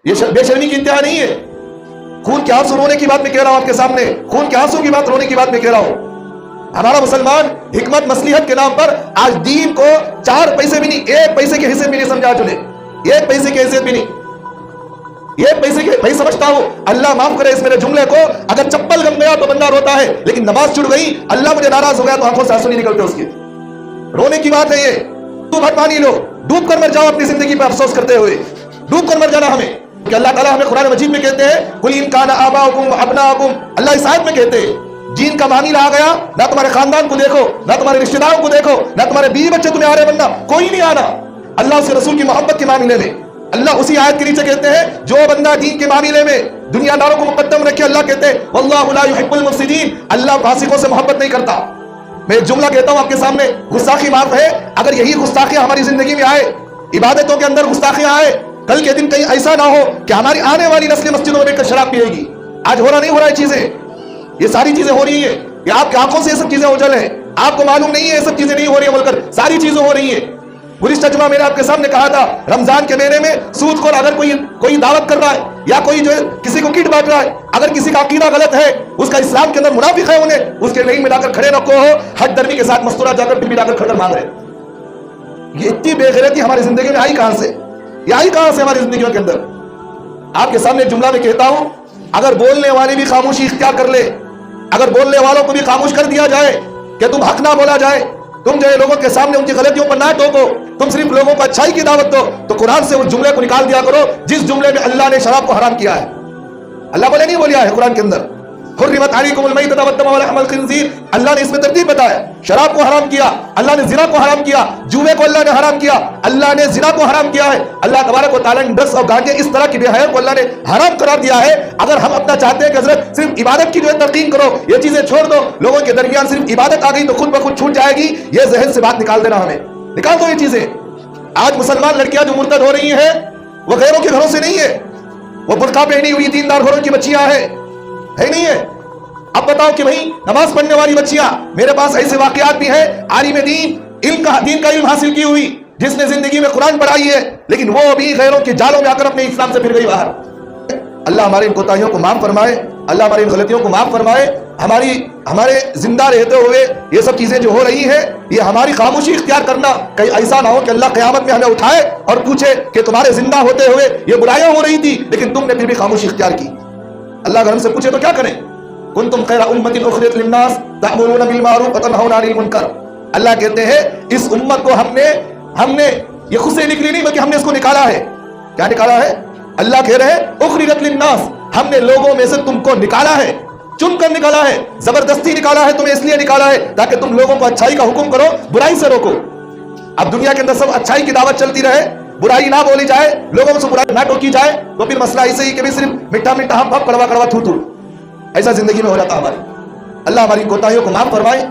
یہ بے شرمی کی انتہا نہیں ہے. خون کے آنسو رونے کی بات میں کہہ رہا ہوں آپ کے سامنے, خون کے آنسو کی بات رونے کی بات میں کہہ رہا ہوں. ہمارا مسلمان حکمت مصلحت کے نام پر آج دین کو 4 پیسے بھی نہیں, 1 پیسے کے حصے بھی نہیں سمجھا چلے, 1 پیسے کی حیثیت بھی نہیں. 1 پیسے کے میں سمجھتا ہوں, اللہ معاف کرے اس میرے جملے کو, اگر چپل گم گیا تو بندہ روتا ہے, لیکن نماز چھوٹ گئی اللہ مجھے ناراض ہو گیا تو آنکھوں سے آنسو نہیں نکلتے اس کی. رونے کی بات ہے یہ. تو بھٹ پانی لو, ڈوب کر مر جاؤ اپنی زندگی پہ افسوس کرتے ہوئے, ڈوب کر مر جانا ہمیں. کہ اللہ تعالیٰ ہمیں قرآن مجید میں کہتے ہیں قل ان کان آباؤکم وابناؤکم, اللہ اس آیت میں کہتے ہیں جین کا معنی رہا گیا, نہ تمہارے خاندان کو دیکھو, نہ تمہارے رشتہ داروں کو دیکھو, نہ تمہارے بیوی بچے تمہیں آ رہے بننا, کوئی نہیں آنا. اللہ سے رسول کی محبت کے معنی لے لے. اللہ اسی آیت کے نیچے کہتے ہیں جو بندہ دین کے معاملے میں دنیا داروں کو مقدم رکھے, اللہ کہتے ہیں واللہ لا يحب المفسدین, اللہ فاسقوں سے محبت نہیں کرتا. میں ایک جملہ کہتا ہوں آپ کے سامنے, گستاخی معاف ہے. اگر یہی گستاخیاں ہماری زندگی میں آئے, عبادتوں کے اندر گستاخیاں آئے, کل کے دن کہیں ایسا نہ ہو کہ ہماری آنے والی نسل مسجدوں میں بیٹھ کر شراب پیے گی. آج ہو رہا نہیں ہو رہا ہے چیزیں, یہ ساری چیزیں ہو رہی ہیں, یہ آپ کی آنکھوں سے یہ سب چیزیں اوجھل ہیں, آپ کو معلوم نہیں ہے یہ سب چیزیں نہیں ہو رہی ہیں, بول کر ساری چیزیں ہو رہی ہیں. گزشتہ جمعہ میں نے آپ کے سامنے کہا تھا رمضان کے مہینے میں سود خور اگر کوئی دعوت کر رہا ہے یا کوئی جو ہے کسی کو کٹ بانٹ رہا ہے, اگر کسی کا عقیدہ غلط ہے, اس کا اسلام کے اندر منافق ہے, انہیں اس کے نہیں ملا کر کھڑے رکھو ہو, حد درمی کے ساتھ مستورہ جا کر ملا کر کھڑ کر مانگ رہے. یہ اتنی بے غیرتی ہماری زندگی میں آئی کہاں سے, یہ آئی کہاں سے ہماری زندگیوں کے اندر. آپ کے سامنے جملہ میں کہتا ہوں, اگر بولنے والے بھی خاموشی اختیار کر لے, اگر بولنے والوں کو بھی خاموش کر دیا جائے کہ تم حق نہ بولا جائے, تم جو ہے لوگوں کے سامنے ان کی غلطیوں پر نہ ٹوکو, تم صرف لوگوں کو اچھائی کی دعوت دو, تو قرآن سے اس جملے کو نکال دیا کرو جس جملے میں اللہ نے شراب کو حرام کیا ہے. اللہ بولے نہیں بولیا ہے قرآن کے اندر حرمت علیکم المیتۃ والدم ولحم الخنزیر, اللہ نے اس میں ترتیب بتایا. شراب کو حرام کیا, اللہ نے زنا کو حرام کیا, جوے کو اللہ نے حرام کیا, اللہ نے زنا کو حرام کیا ہے. اللہ تبارک و تعالیٰ نے ڈرگس اور گانجے اس طرح کی بے حیا کو اللہ نے حرام قرار دیا ہے. اگر ہم اپنا چاہتے ہیں کہ حضرت صرف عبادت کی جو ہے تلقین کرو, یہ چیزیں چھوڑ دو, لوگوں کے درمیان صرف عبادت آ گئی تو خود بخود چھوٹ جائے گی, یہ ذہن سے بات نکال دینا, ہمیں نکال دو یہ چیزیں. آج مسلمان لڑکیاں جو مرتد ہو رہی ہیں وہ غیروں کے گھروں سے نہیں ہے, وہ برقع پہنی ہوئی دیندار گھروں کی بچیاں ہیں, ہے نہیں ہے. اب بتاؤ کہ بھائی نماز پڑھنے والی بچیاں, میرے پاس ایسے واقعات بھی ہیں, عالم دین دین کا علم حاصل کی ہوئی, جس نے زندگی میں قرآن پڑھائی ہے, لیکن وہ ابھی غیروں کے جالوں میں آ کر اپنے اسلام سے پھر گئی باہر. اللہ ہمارے ان کوتاہیوں کو معاف فرمائے, اللہ ہماری ان غلطیوں کو معاف فرمائے. ہمارے زندہ رہتے ہوئے یہ سب چیزیں جو ہو رہی ہیں, یہ ہماری خاموشی اختیار کرنا, کہیں ایسا نہ ہو کہ اللہ قیامت میں ہمیں اٹھائے اور پوچھے کہ تمہارے زندہ ہوتے ہوئے یہ برائیاں ہو رہی تھی لیکن تم نے پھر بھی خاموشی اختیار کی. اللہ اگر ہم سے پوچھے تو کیا کریں؟ کنتم خیر امۃ اخرجت للناس تأمرون بالمعروف وتنہون عن المنکر. اللہ کہتے ہیں اس امت کو ہم نے یہ خود سے نکلی نہیں بلکہ ہم نے اس کو نکالا ہے. کیا نکالا ہے؟ اللہ کہہ رہے ہیں اخرجت للناس, ہم نے لوگوں میں سے تم کو نکالا ہے, چن کر نکالا ہے, زبردستی نکالا ہے, تمہیں اس لیے نکالا ہے تاکہ تم لوگوں کو اچھائی کا حکم کرو, برائی سے روکو. اب دنیا کے اندر سب اچھائی کی دعوت چلتی رہے, برائی نہ بولی جائے, لوگوں سے برائی نہ ٹوکی جائے, تو پھر مسئلہ ایسے ہی کہ صرف میٹھا میٹھا ہم کڑوا کڑوا تھو تھو, ایسا زندگی میں ہو جاتا ہماری. اللہ ہماری کوتاہیوں کو معاف فرمائے.